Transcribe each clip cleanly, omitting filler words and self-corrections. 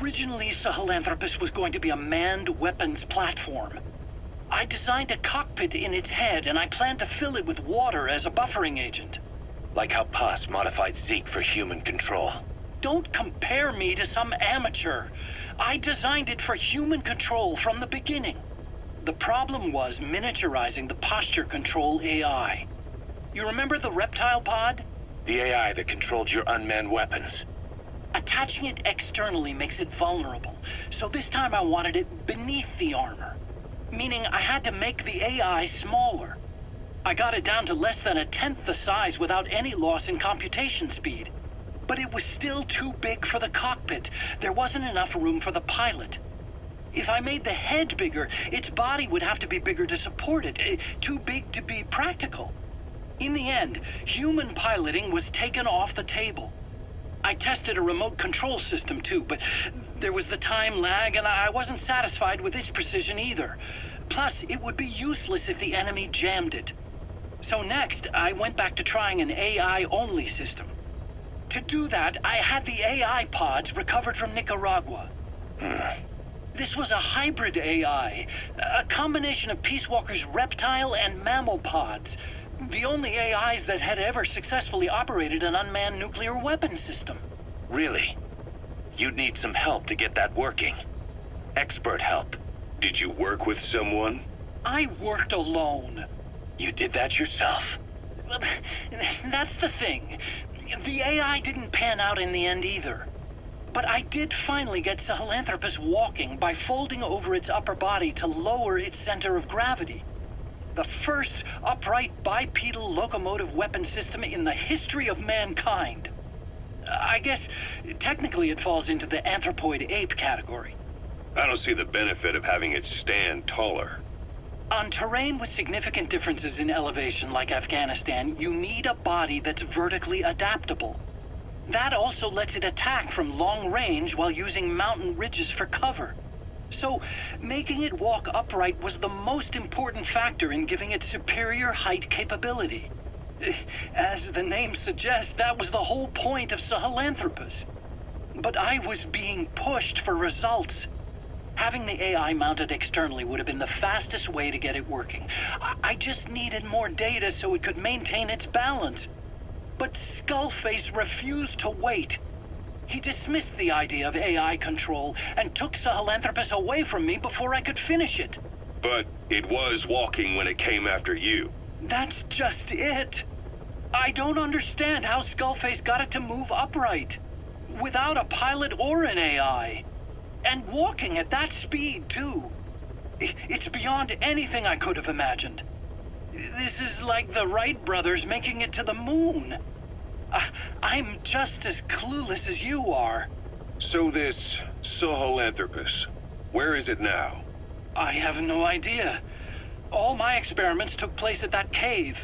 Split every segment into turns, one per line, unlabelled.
Originally, Sahelanthropus was going to be a manned weapons platform. I designed a cockpit in its head, and I planned to fill it with water as a buffering agent.
Like how Pas modified Zeke for human control.
Don't compare me to some amateur. I designed it for human control from the beginning. The problem was miniaturizing the posture control AI. You remember the reptile pod?
The AI that controlled your unmanned weapons.
Attaching it externally makes it vulnerable, so this time I wanted it beneath the armor. Meaning I had to make the AI smaller. I got it down to less than 1/10 the size without any loss in computation speed. But it was still too big for the cockpit. There wasn't enough room for the pilot. If I made the head bigger, its body would have to be bigger to support it. Too big to be practical. In the end, human piloting was taken off the table. I tested a remote control system too, but there was the time lag and I wasn't satisfied with its precision either. Plus, it would be useless if the enemy jammed it. So next, I went back to trying an AI-only system. To do that, I had the AI pods recovered from Nicaragua. This was a hybrid AI, a combination of Peace Walker's reptile and mammal pods. The only AIs that had ever successfully operated an unmanned nuclear weapon system.
Really? You'd need some help to get that working. Expert help.
Did you work with someone?
I worked alone.
You did that yourself?
Well, that's the thing. The AI didn't pan out in the end either. But I did finally get Sahelanthropus walking by folding over its upper body to lower its center of gravity. The first upright bipedal locomotive weapon system in the history of mankind. I guess technically it falls into the anthropoid ape category.
I don't see the benefit of having it stand taller.
On terrain with significant differences in elevation like Afghanistan, you need a body that's vertically adaptable. That also lets it attack from long range while using mountain ridges for cover. So, making it walk upright was the most important factor in giving it superior height capability. As the name suggests, that was the whole point of Sahelanthropus. But I was being pushed for results. Having the AI mounted externally would have been the fastest way to get it working. I just needed more data so it could maintain its balance. But Skullface refused to wait. He dismissed the idea of AI control and took Sahelanthropus away from me before I could finish it.
But it was walking when it came after you.
That's just it. I don't understand how Skullface got it to move upright, without a pilot or an AI. And walking at that speed, too. It's beyond anything I could have imagined. This is like the Wright brothers making it to the moon. I'm just as clueless as you are.
So this Sahelanthropus, where is it now?
I have no idea. All my experiments took place at that cave.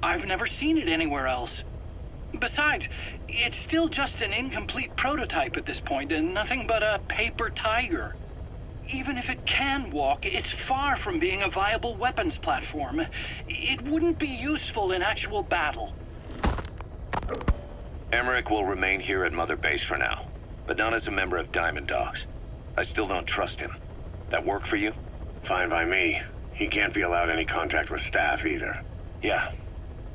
I've never seen it anywhere else. Besides, it's still just an incomplete prototype at this point, and nothing but a paper tiger. Even if it can walk, it's far from being a viable weapons platform. It wouldn't be useful in actual battle.
Emmerich will remain here at Mother Base for now, but not as a member of Diamond Dogs. I still don't trust him. That work for you?
Fine by me. He can't be allowed any contact with staff either.
Yeah.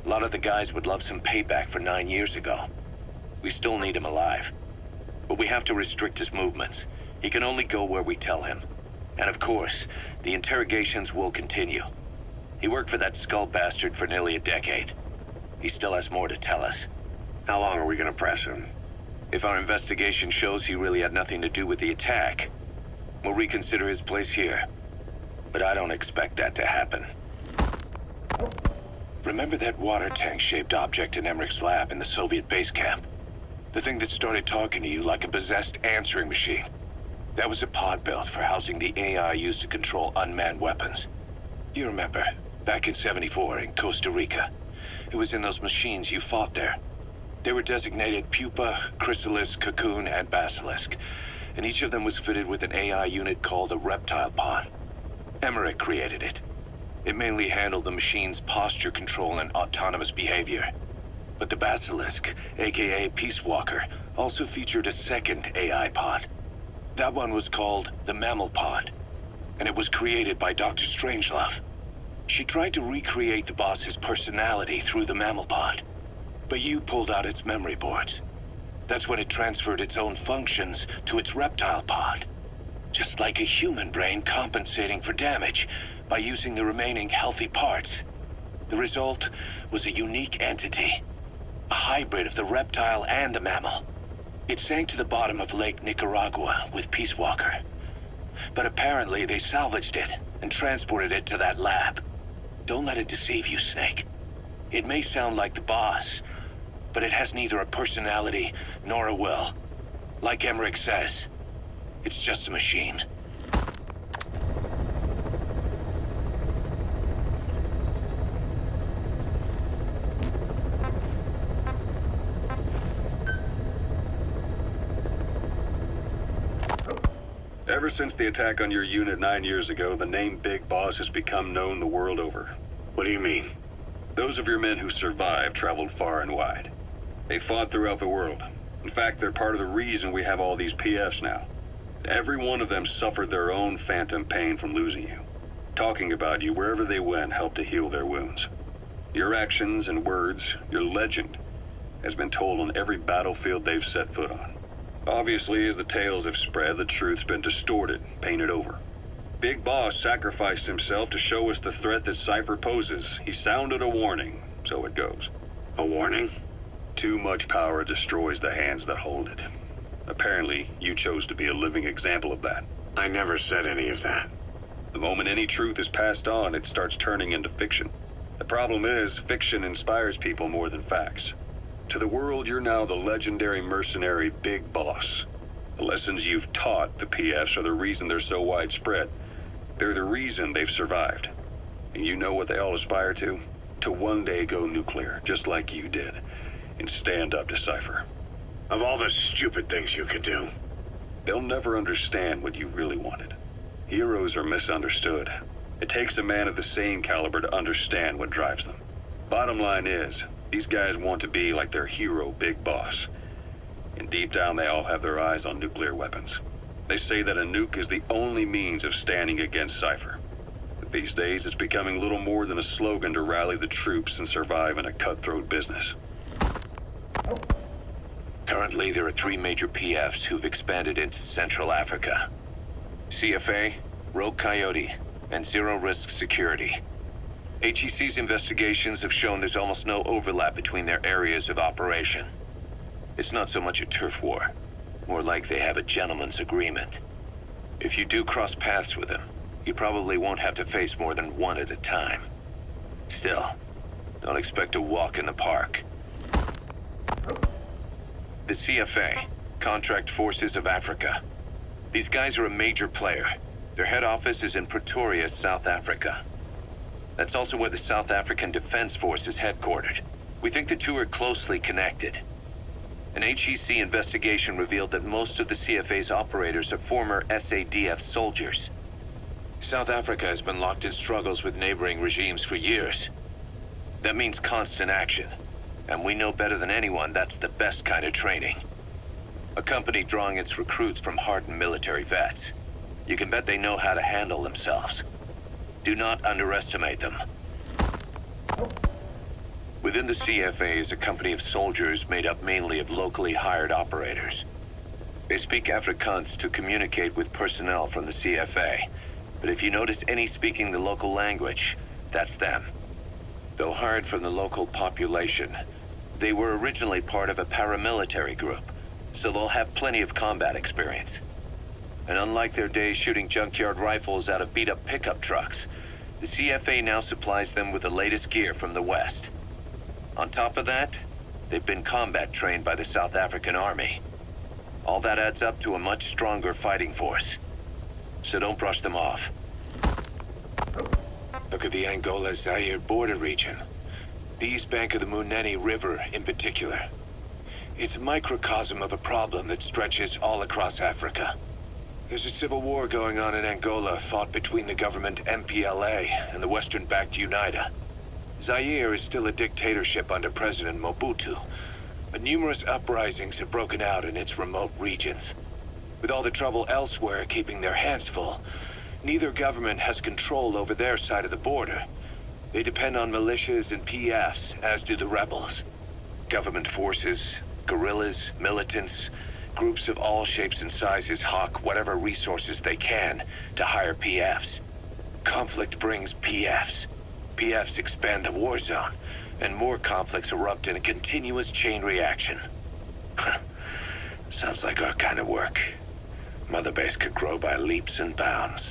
A lot of the guys would love some payback for 9 years ago. We still need him alive. But we have to restrict his movements. He can only go where we tell him. And of course, the interrogations will continue. He worked for that skull bastard for nearly a decade. He still has more to tell us.
How long are we gonna press him?
If our investigation shows he really had nothing to do with the attack, we'll reconsider his place here. But I don't expect that to happen. Remember that water tank-shaped object in Emmerich's lab in the Soviet base camp? The thing that started talking to you like a possessed answering machine. That was a pod built for housing the AI used to control unmanned weapons. You remember, back in '74 in Costa Rica. It was in those machines you fought there. They were designated Pupa, Chrysalis, Cocoon, and Basilisk, and each of them was fitted with an AI unit called a reptile pod. Emmerich created it. It mainly handled the machine's posture control and autonomous behavior. But the Basilisk, aka Peace Walker, also featured a second AI pod. That one was called the Mammal Pod, and it was created by Dr. Strangelove. She tried to recreate the boss's personality through the Mammal Pod, but you pulled out its memory boards. That's when it transferred its own functions to its reptile pod. Just like a human brain compensating for damage by using the remaining healthy parts. The result was a unique entity, a hybrid of the reptile and the mammal. It sank to the bottom of Lake Nicaragua with Peace Walker. But apparently they salvaged it and transported it to that lab. Don't let it deceive you, Snake. It may sound like the boss, but it has neither a personality nor a will. Like Emmerich says, it's just a machine.
Ever since the attack on your unit 9 years ago, the name Big Boss has become known the world over.
What do you mean?
Those of your men who survived traveled far and wide. They fought throughout the world. In fact, they're part of the reason we have all these PFs now. Every one of them suffered their own phantom pain from losing you. Talking about you wherever they went helped to heal their wounds. Your actions and words, your legend, has been told on every battlefield they've set foot on. Obviously, as the tales have spread, the truth's been distorted, painted over. Big Boss sacrificed himself to show us the threat that Cypher poses. He sounded a warning, so it goes.
A warning?
Too much power destroys the hands that hold it. Apparently, you chose to be a living example of that.
I never said any of that.
The moment any truth is passed on, it starts turning into fiction. The problem is, fiction inspires people more than facts. To the world, you're now the legendary mercenary Big Boss. The lessons you've taught the PFs are the reason they're so widespread. They're the reason they've survived. And you know what they all aspire to? To one day go nuclear, just like you did, and stand up to Cypher.
Of all the stupid things you could do.
They'll never understand what you really wanted. Heroes are misunderstood. It takes a man of the same caliber to understand what drives them. Bottom line is, these guys want to be like their hero Big Boss. And deep down they all have their eyes on nuclear weapons. They say that a nuke is the only means of standing against Cypher. But these days it's becoming little more than a slogan to rally the troops and survive in a cutthroat business.
Currently, there are 3 major PFs who've expanded into Central Africa. CFA, Rogue Coyote, and Zero Risk Security. HEC's investigations have shown there's almost no overlap between their areas of operation. It's not so much a turf war, more like they have a gentleman's agreement. If you do cross paths with them, you probably won't have to face more than one at a time. Still, don't expect a walk in the park. The CFA, Contract Forces of Africa. These guys are a major player. Their head office is in Pretoria, South Africa. That's also where the South African Defense Force is headquartered. We think the two are closely connected. An HEC investigation revealed that most of the CFA's operators are former SADF soldiers. South Africa has been locked in struggles with neighboring regimes for years. That means constant action, and we know better than anyone that's the best kind of training. A company drawing its recruits from hardened military vets. You can bet they know how to handle themselves. Do not underestimate them. Within the CFA is a company of soldiers made up mainly of locally hired operators. They speak Afrikaans to communicate with personnel from the CFA, but if you notice any speaking the local language, that's them. Though hired from the local population, they were originally part of a paramilitary group, so they'll have plenty of combat experience. And unlike their days shooting junkyard rifles out of beat-up pickup trucks, the CFA now supplies them with the latest gear from the West. On top of that, they've been combat trained by the South African Army. All that adds up to a much stronger fighting force. So don't brush them off. Look at the Angola-Zaire border region. The east bank of the Munene River in particular. It's a microcosm of a problem that stretches all across Africa. There's a civil war going on in Angola, fought between the government MPLA and the Western-backed UNITA. Zaire is still a dictatorship under President Mobutu, but numerous uprisings have broken out in its remote regions. With all the trouble elsewhere keeping their hands full, neither government has control over their side of the border. They depend on militias and PFs, as do the rebels. Government forces, guerrillas, militants, groups of all shapes and sizes hawk whatever resources they can to hire PFs. Conflict brings PFs. PFs expand the war zone, and more conflicts erupt in a continuous chain reaction. Sounds like our kind of work. Mother Base could grow by leaps and bounds.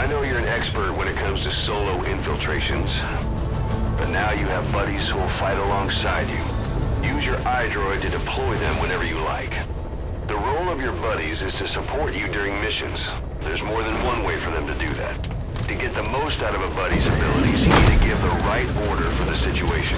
I know you're an expert when it comes to solo infiltrations, but now you have buddies who will fight alongside you. Use your iDroid to deploy them whenever you like. The role of your buddies is to support you during missions. There's more than one way for them to do that. To get the most out of a buddy's abilities, you need to give the right order for the situation.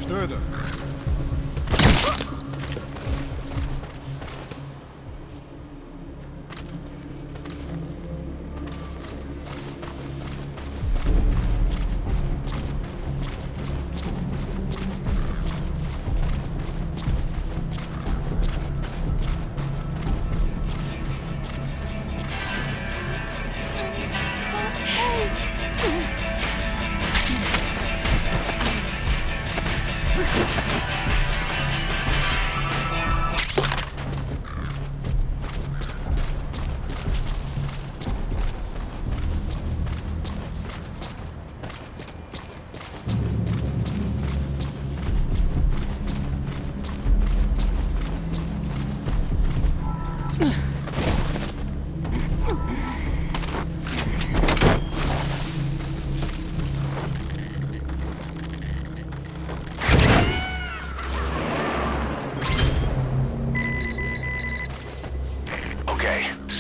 Что это?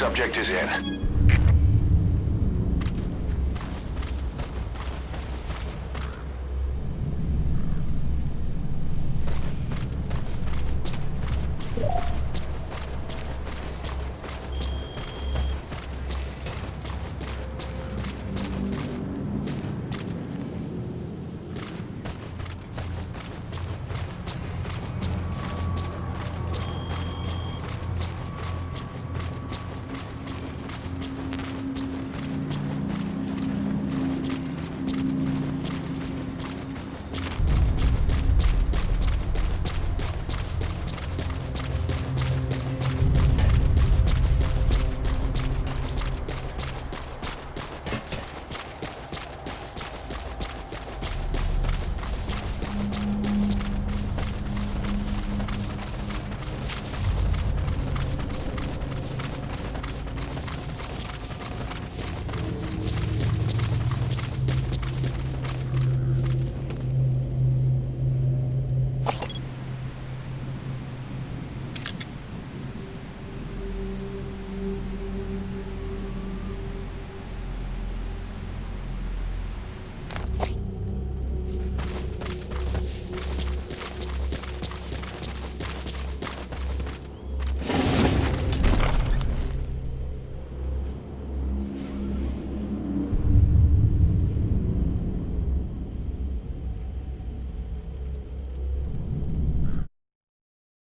Subject is in.